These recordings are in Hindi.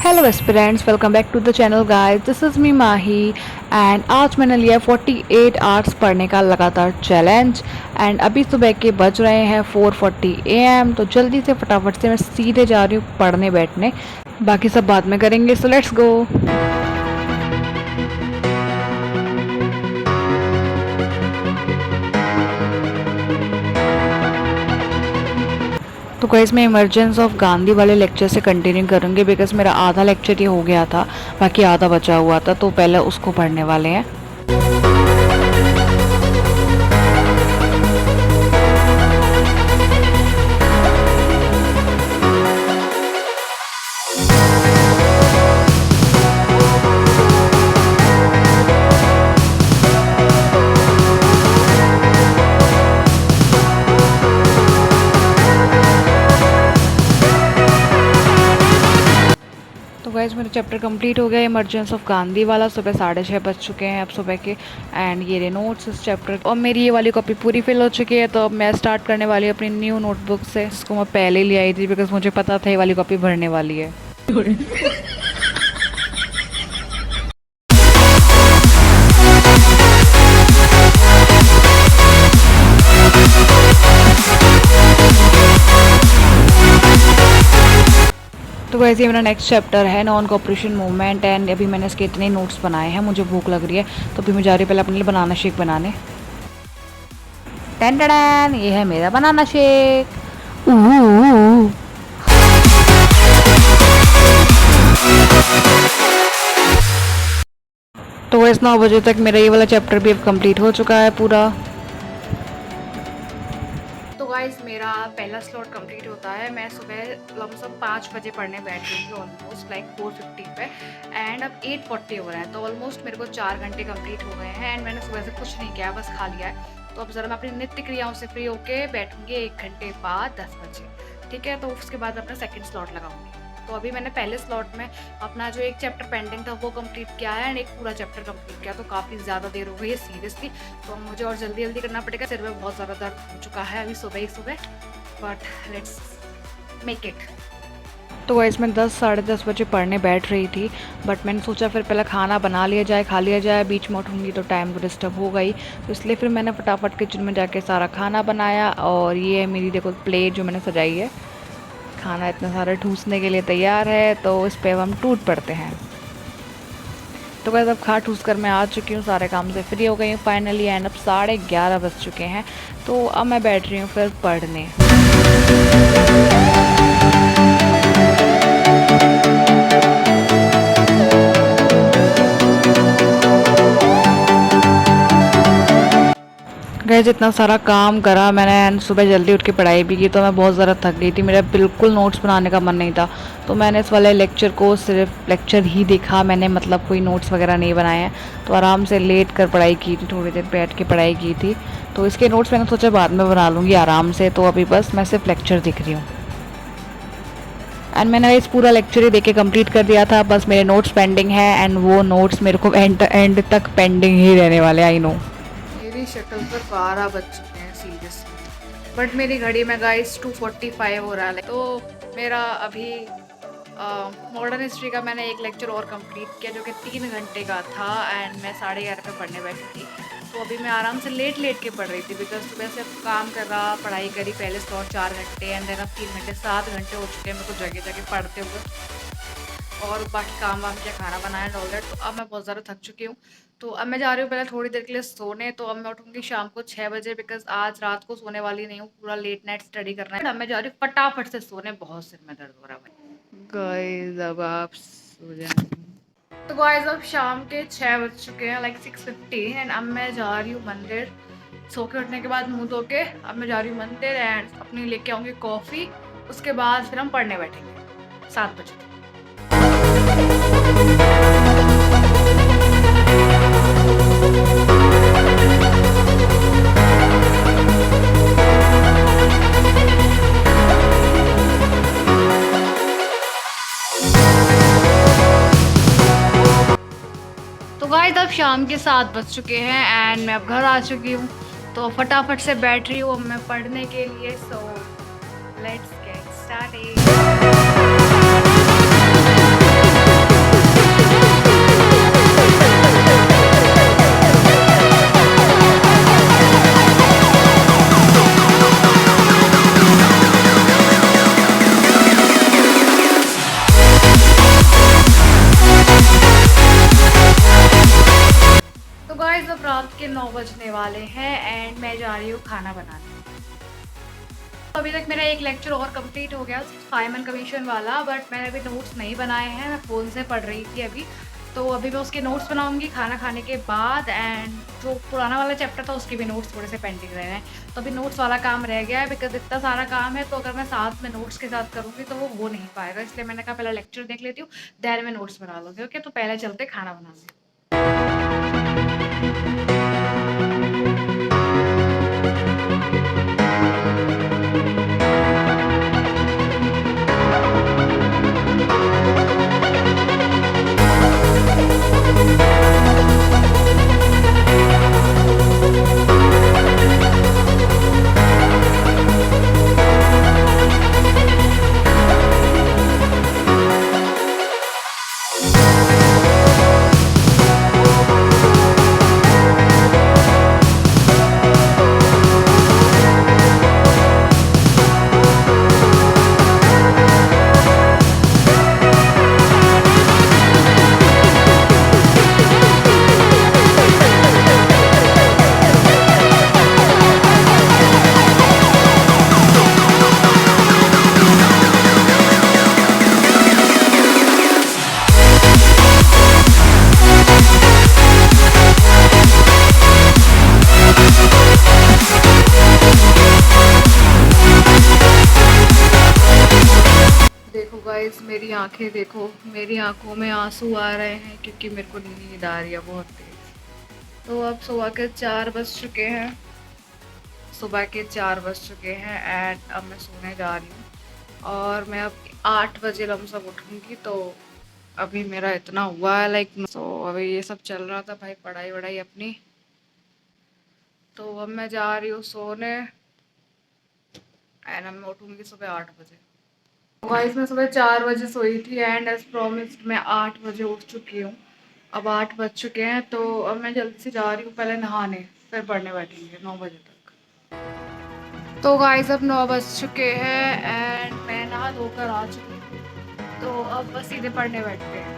Hello aspirants, welcome back to the channel guys. This is me Mahi and आज मैंने लिया 48 आवर्स पढ़ने का लगातार चैलेंज। एंड अभी सुबह के बज रहे हैं 4:40 AM। तो जल्दी से फटाफट से मैं सीधे जा रही हूँ पढ़ने बैठने, बाकी सब बाद में करेंगे। So let's go. तो गाइस मैं इमरजेंस ऑफ गांधी वाले लेक्चर से कंटिन्यू करूँगी बिकॉज मेरा आधा लेक्चर ये हो गया था, बाकी आधा बचा हुआ था, तो पहले उसको पढ़ने वाले हैं। तो गाइस मेरा चैप्टर कंप्लीट हो गया इमरजेंस ऑफ गांधी वाला। सुबह 6:30 बज चुके हैं अब सुबह के। एंड ये रहे नोट्स इस चैप्टर, और मेरी ये वाली कॉपी पूरी फिल हो चुकी है। तो अब मैं स्टार्ट करने वाली हूँ अपनी न्यू नोटबुक से, इसको मैं पहले ही ले आई थी बिकॉज मुझे पता था ये वाली कॉपी भरने वाली है। तो वैसे ही मेरा नेक्स्ट चैप्टर है नॉन कोऑपरेशन मूवमेंट। एंड अभी मैंने इसके इतने नोट्स बनाए हैं, मुझे भूख लग रही है तो अभी मैं जा रही हूँ पहले अपने लिए बनाना शेक बनाने। टन टन, ये है मेरा बनाना शेक। तो वैसे 9 बजे तक मेरा ये वाला चैप्टर भी अब कंप्लीट हो चुका है पूरा। तो गाइस मेरा पहला स्लॉट कंप्लीट होता है। मैं सुबह लमसम 5 बजे पढ़ने बैठ गई थी, ऑलमोस्ट लाइक 4:50 पे। एंड अब 8:40 हो रहा है, तो ऑलमोस्ट मेरे को 4 घंटे कंप्लीट हो गए हैं। एंड मैंने सुबह से कुछ नहीं किया, बस खा लिया है। तो अब ज़रा मैं अपनी नित्य क्रियाओं से फ्री होके बैठूंगी 1 घंटे बाद 10 बजे, ठीक है। तो उसके बाद अपना सेकेंड स्लॉट लगाऊंगी। तो अभी मैंने पहले स्लॉट में अपना जो एक चैप्टर पेंडिंग था वो कंप्लीट किया है एंड एक पूरा चैप्टर कंप्लीट किया। तो काफ़ी ज़्यादा देर हो गई है सीरियसली, तो अब मुझे और जल्दी जल्दी करना पड़ेगा। सिर में बहुत ज़्यादा दर्द हो चुका है अभी सुबह ही सुबह, बट लेट्स मेक इट। तो वैसे मैं 10 साढ़े 10 बजे पढ़ने बैठ रही थी, बट मैंने सोचा फिर पहले खाना बना लिया जाए, खा लिया जाए। बीच में उठूँगी तो टाइम तो डिस्टर्ब होगा ही, तो इसलिए फिर मैंने फटाफट किचन में जाके सारा खाना बनाया। और ये है मेरी देखो प्लेट जो मैंने सजाई है, खाना इतना सारा ठूसने के लिए तैयार है, तो इस पे अब हम टूट पड़ते हैं। तो वैसे अब खा ठूस कर मैं आ चुकी हूँ, सारे काम से फ्री हो गई हूँ फाइनली। एंड अब 11:30 बज चुके हैं, तो अब मैं बैठ रही हूँ फिर पढ़ने। गैस इतना सारा काम करा मैंने एंड सुबह जल्दी उठ के पढ़ाई भी की, तो मैं बहुत ज़्यादा थक गई थी। मेरा बिल्कुल नोट्स बनाने का मन नहीं था, तो मैंने इस वाले लेक्चर को सिर्फ लेक्चर ही देखा, मैंने मतलब कोई नोट्स वगैरह नहीं बनाए हैं। तो आराम से लेट कर पढ़ाई की थी, थोड़ी देर बैठ के पढ़ाई की थी। तो इसके नोट्स मैंने सोचा बाद में बना लूँगी आराम से, तो अभी बस मैं सिर्फ लेक्चर दिख रही हूँ। एंड मैंने इस पूरा लेक्चर ही देख के कम्प्लीट कर दिया था, बस मेरे नोट्स पेंडिंग है। एंड वो नोट्स मेरे को एंड तक पेंडिंग ही रहने वाले, आई नो। मेरी शक्ल पर 12 बज चुके हैं सीरियसली, बट मेरी घड़ी में गाइस 2:45 हो रहा है। तो मेरा अभी मॉडर्न हिस्ट्री का मैंने एक लेक्चर और कंप्लीट किया जो कि 3 घंटे का था। एंड मैं 11:30 पे पढ़ने बैठी थी, तो अभी मैं आराम से लेट के पढ़ रही थी बिकॉज सुबह से काम कर रहा, पढ़ाई करी। पहले स्लॉट 4 घंटे एंड देन अब 3 घंटे, 7 घंटे हो चुके हैं मेरे को जगह जगह पढ़ते हुए, और बाकी काम वाम किया, खाना बनाया एंड ऑल दैट। तो अब मैं बहुत ज़्यादा थक चुकी हूँ, तो अब मैं जा रही हूँ पहले थोड़ी देर के लिए सोने। तो अब मैं उठूँगी शाम को 6 बजे बिकॉज आज रात को सोने वाली नहीं हूँ, पूरा लेट नाइट स्टडी करना है। अब मैं जा रही हूँ फटाफट से सोने, बहुत सिर में दर्द हो रहा है गाइस, अब आप सो जाएं। तो गाइस अब शाम के 6 बज चुके हैं, लाइक 6:15, एंड अब मैं जा रही हूँ मंदिर। सो के उठने के बाद मुंह धो के अब मैं जा रही हूँ मंदिर एंड अपनी लेके आऊँगी कॉफ़ी। उसके बाद फिर हम पढ़ने बैठेंगे 7 बजे। तो गाइस अब शाम के 7 बज चुके हैं एंड मैं अब घर आ चुकी हूँ, तो फटाफट से बैठ रही हूँ अब मैं पढ़ने के लिए। So let's get started. रात के 9 बजने वाले हैं एंड मैं जा रही हूँ खाना बनाने। तो अभी तक मेरा एक लेक्चर और कंप्लीट हो गया फाइमन कमीशन वाला, बट मैंने अभी नोट्स नहीं बनाए हैं, मैं फ़ोन से पढ़ रही थी अभी। तो अभी मैं उसके नोट्स बनाऊंगी खाना खाने के बाद। एंड जो पुराना वाला चैप्टर था उसके भी नोट्स थोड़े से पेंडिंग रहे हैं, तो अभी नोट्स वाला काम रह गया है। बिकॉज इतना सारा काम है तो अगर मैं साथ में नोट्स के साथ करूँगी तो वो हो नहीं पाएगा, इसलिए मैंने कहा पहले लेक्चर देख लेती हूँ, देन मैं नोट्स बना लूँगी। ओके, तो पहले चलते खाना बनाने। देखो गाइस, मेरी आंखें देखो, मेरी आंखों में आंसू आ रहे हैं क्योंकि मेरे को नींद आ रही है बहुत तेज। तो अब सुबह के 4 बज चुके हैं, सुबह के 4 बज चुके हैं एंड अब मैं सोने जा रही हूँ। और मैं अब 8 बजे लमसम उठूँगी। तो अभी मेरा इतना हुआ है अभी ये सब चल रहा था भाई, पढ़ाई वढ़ाई अपनी। तो अब मैं जा रही हूँ सोने एंड अब मैं उठूँगी सुबह 8 बजे। गाइस, मैं सुबह 4 बजे सोई थी एंड एज प्रॉमिस्ड मैं 8 बजे उठ चुकी हूँ। अब 8 बज चुके हैं तो अब मैं जल्दी से जा रही हूँ पहले नहाने, फिर पढ़ने बैठेंगे 9 बजे तक। तो गाइस, अब 9 बज चुके हैं एंड मैं नहा धोकर आ चुकी हूँ, तो अब बस सीधे पढ़ने बैठते हैं।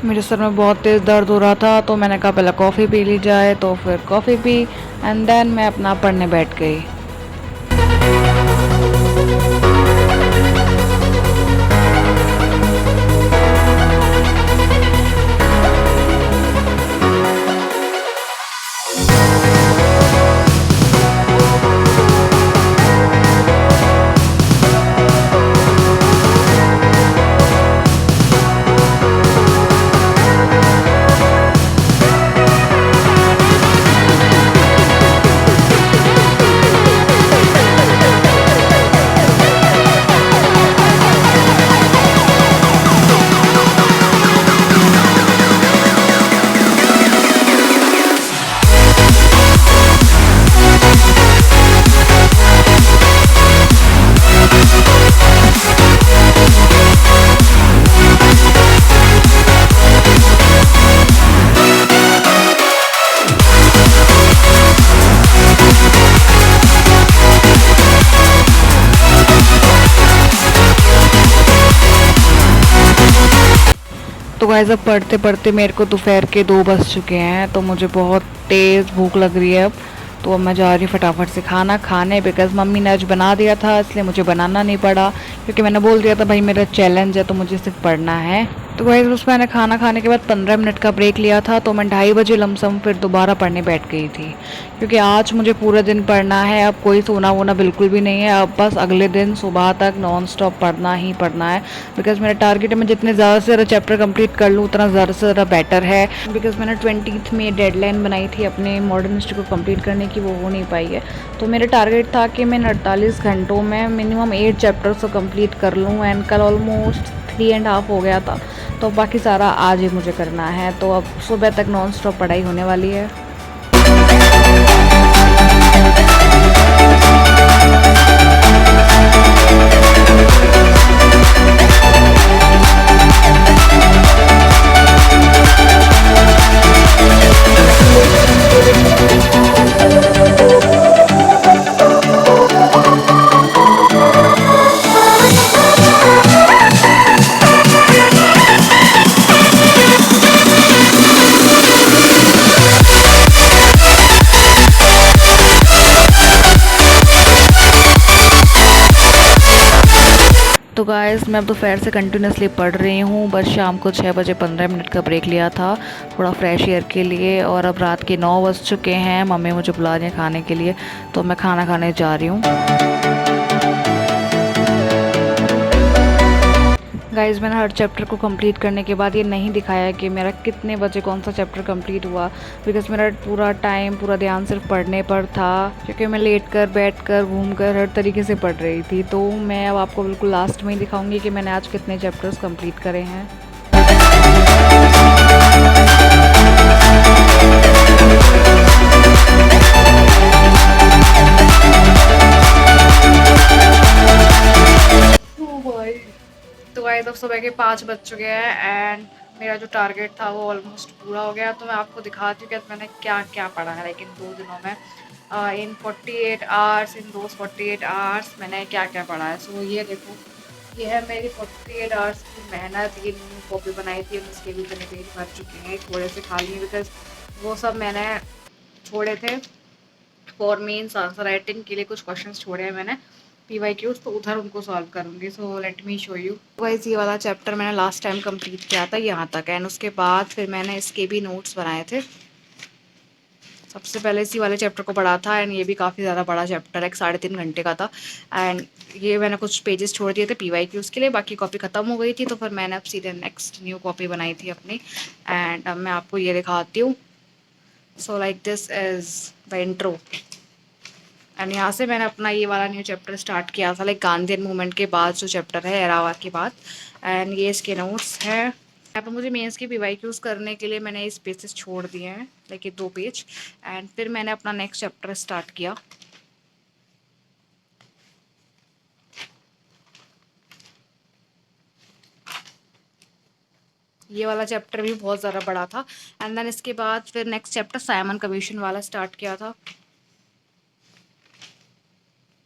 मेरे सर में बहुत तेज़ दर्द हो रहा था तो मैंने कहा पहले कॉफ़ी पी ली जाए, तो फिर कॉफ़ी पी एंड देन मैं अपना पढ़ने बैठ गई। तो गाइस, अब पढ़ते पढ़ते मेरे को दोपहर के 2 बज चुके हैं, तो मुझे बहुत तेज़ भूख लग रही है अब। तो अब मैं जा रही हूँ फटाफट से खाना खाने, बिकॉज़ मम्मी ने आज बना दिया था इसलिए मुझे बनाना नहीं पड़ा, क्योंकि मैंने बोल दिया था भाई मेरा चैलेंज है तो मुझे सिर्फ पढ़ना है। तो गाइस, उसमें मैंने खाना खाने के बाद 15 मिनट का ब्रेक लिया था, तो मैं 2:30 बजे लमसम फिर दोबारा पढ़ने बैठ गई थी, क्योंकि आज मुझे पूरा दिन पढ़ना है। अब कोई सोना वोना बिल्कुल भी नहीं है, अब बस अगले दिन सुबह तक नॉन स्टॉप पढ़ना ही पढ़ना है। बिकॉज मेरा टारगेट है मैं जितने ज़्यादा से ज़्यादा चैप्टर कंप्लीट कर लूँ उतना ज़्यादा से ज़्यादा बेटर है। बिकॉज मैंने 20th में डेडलाइन बनाई थी अपने मॉडर्न हिस्ट्री को कंप्लीट करने की, वो हो नहीं पाई है। तो मेरा टारगेट था कि मैं 48 घंटों में मिनिमम 8 चैप्टर्स को कंप्लीट कर लूँ एंड कल ऑलमोस्ट 3.5 हो गया था, तो बाकी सारा आज ही मुझे करना है। तो अब सुबह तक नॉन स्टॉप पढ़ाई होने वाली है। गाइस मैं अब दोपहर से कंटिन्यूसली पढ़ रही हूँ। बस शाम को 6 बजे 15 मिनट का ब्रेक लिया था थोड़ा फ्रेश एयर के लिए, और अब रात के 9 बज चुके हैं। मम्मी मुझे बुला रही है खाने के लिए, तो मैं खाना खाने जा रही हूँ। गाइस मैंने हर चैप्टर को कंप्लीट करने के बाद ये नहीं दिखाया कि मेरा कितने बजे कौन सा चैप्टर कंप्लीट हुआ, बिकॉज मेरा पूरा ध्यान सिर्फ पढ़ने पर था, क्योंकि मैं लेट कर बैठ कर घूम कर हर तरीके से पढ़ रही थी। तो मैं अब आपको बिल्कुल लास्ट में ही दिखाऊंगी कि मैंने आज कितने चैप्टर्स कंप्लीट करे हैं। तो गाइस अब सुबह के 5 बज चुके हैं एंड मेरा जो टारगेट था वो ऑलमोस्ट पूरा हो गया। तो मैं आपको दिखाती हूँ कि मैंने क्या क्या पढ़ा है, लेकिन 2 दिनों में इन 48 आवर्स, इन दोज 48 आवर्स मैंने क्या क्या पढ़ा है। सो ये देखो, ये है मेरी 48 आवर्स की मेहनत। ये न्यू कॉपी बनाई थी, उसके भी मैंने पेज भर चुके हैं, थोड़े से खाली हैं बिकॉज वो सब मैंने छोड़े थे फॉर मेंस आंसर राइटिंग के लिए। कुछ क्वेश्चंस छोड़े हैं मैंने PYQs, तो उधर उनको सॉल्व करूँगी। So let me show you. Wise ये वाला चैप्टर मैंने लास्ट टाइम कंप्लीट किया था यहाँ तक, एंड उसके बाद फिर मैंने इसके भी नोट्स बनाए थे। सबसे पहले इसी वाले चैप्टर को पढ़ा था, एंड ये भी काफ़ी ज़्यादा बड़ा चैप्टर है, 3.5 घंटे का था। एंड ये मैंने कुछ पेजेस छोड़ दिए थे PYQs के लिए, बाकी कॉपी ख़त्म हो गई थी, तो फिर मैंने अब सीधे नेक्स्ट न्यू कॉपी बनाई थी अपनी। एंड अब मैं आपको ये दिखाती हूँ। So like this is the intro, and यहाँ से मैंने अपना ये वाला न्यू चैप्टर स्टार्ट किया था, लाइक गांधीयन मूवमेंट के बाद जो चैप्टर है, एरावा के बाद। एंड ये इसके नोट्स हैं। यहाँ पर मुझे मेंस के PYQs करने के लिए मैंने इस पेजेस छोड़ दिए हैं, लाइक ये 2 पेज। एंड फिर मैंने अपना नेक्स्ट चैप्टर स्टार्ट किया। ये वाला चैप्टर भी बहुत ज़्यादा बड़ा था। एंड देन इसके बाद फिर नेक्स्ट चैप्टर साइमन कमीशन वाला स्टार्ट किया था,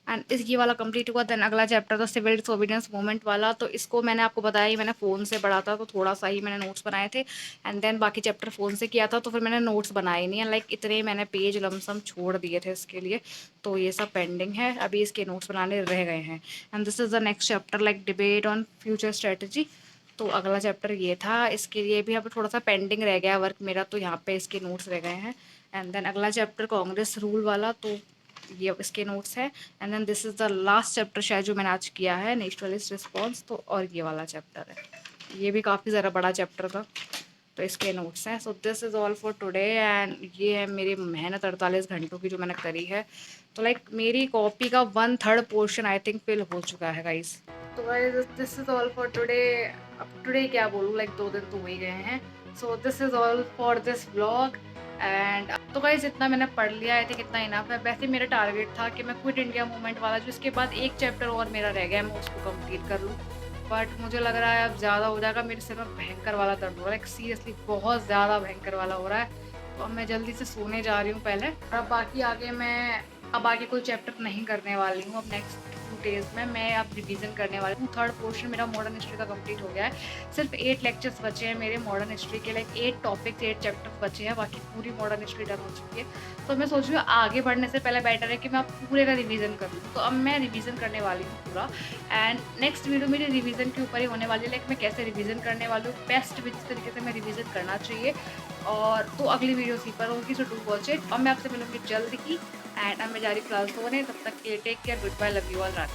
एंड इस ये वाला कंप्लीट हुआ। देन अगला चैप्टर था सिविल डिसोबीडियंस मूवमेंट वाला, तो इसको मैंने आपको बताया ही, मैंने फ़ोन से पढ़ा था, तो थोड़ा सा ही मैंने नोट्स बनाए थे। एंड देन बाकी चैप्टर फ़ोन से किया था, तो फिर मैंने नोट्स बनाए नहीं है, लाइक इतने मैंने पेज लमसम छोड़ दिए थे इसके लिए। तो ये सब पेंडिंग है, अभी इसके नोट्स बनाने रह गए हैं। And this is the next chapter, like debate on future strategy. तो अगला चैप्टर ये था, इसके लिए भी अब थोड़ा सा पेंडिंग रह गया वर्क मेरा, तो यहाँ पे इसके नोट्स रह गए हैं। एंड देन अगला चैप्टर कांग्रेस रूल वाला, तो ये इसके नोट्स है। And then this is the last chapter शायद जो मैंने आज किया है, नेशनलिस्ट रिस्पॉन्स। तो और ये वाला चैप्टर है, ये भी काफ़ी ज़्यादा बड़ा चैप्टर था, तो इसके नोट्स हैं। So this is all for today, and ये है मेरी मेहनत 48 घंटों की जो मैंने करी है। तो लाइक मेरी कॉपी का 1/3 पोर्शन आई थिंक फिल हो चुका है गाइस। तो guys this is all for today. अब टुडे क्या बोलूँ, लाइक 2 दिन तो हो ही गए हैं। So this is all for this vlog. And तो गाइस इतना मैंने पढ़ लिया है, कितना इनफ है। वैसे मेरा टारगेट था कि मैं क्विट इंडिया मूवमेंट वाला, जो इसके बाद एक चैप्टर और मेरा रह गया है, मैं उसको कंप्लीट कर लूँ। बट मुझे लग रहा है अब ज़्यादा हो जाएगा, मेरे सिर में भयंकर वाला दर्द हो रहा है, लाइक सीरियसली बहुत ज़्यादा भयंकर वाला हो रहा है। तो अब मैं जल्दी से सोने जा रही हूँ पहले, और अब बाकी आगे मैं अब आगे कोई चैप्टर नहीं करने वाली हूँ। अब नेक्स्ट 2 डेज़ में मैं अब रिवीजन करने वाली हूँ। 3rd पोर्शन मेरा मॉडर्न हिस्ट्री का कंप्लीट हो गया है। सिर्फ 8 लेक्चर्स बचे हैं मेरे मॉडर्न हिस्ट्री के, लाइक 8 टॉपिक्स, 8 चैप्टर्स बचे हैं, बाकी पूरी मॉडर्न हिस्ट्री डन हो चुकी है। तो मैं सोच रही हूँ आगे बढ़ने से पहले बेटर है कि मैं पूरे का रिवीजन कर लूँ। तो अब मैं रिवीजन करने वाली हूँ पूरा, एंड नेक्स्ट वीडियो मेरी रिवीजन के ऊपर ही होने वाली है, लाइक मैं कैसे रिवीजन करने वाली हूँ, बेस्ट जिस तरीके से मैं रिवीजन करना चाहिए। और तो अगली वीडियो इसी पर होगी, सो डू वॉच इट। और मैं आपसे मिलूंगी जल्द ही। एंड अब मैं जा रही फिलहाल सोने, तब तक के take care, good bye, love you all, रात।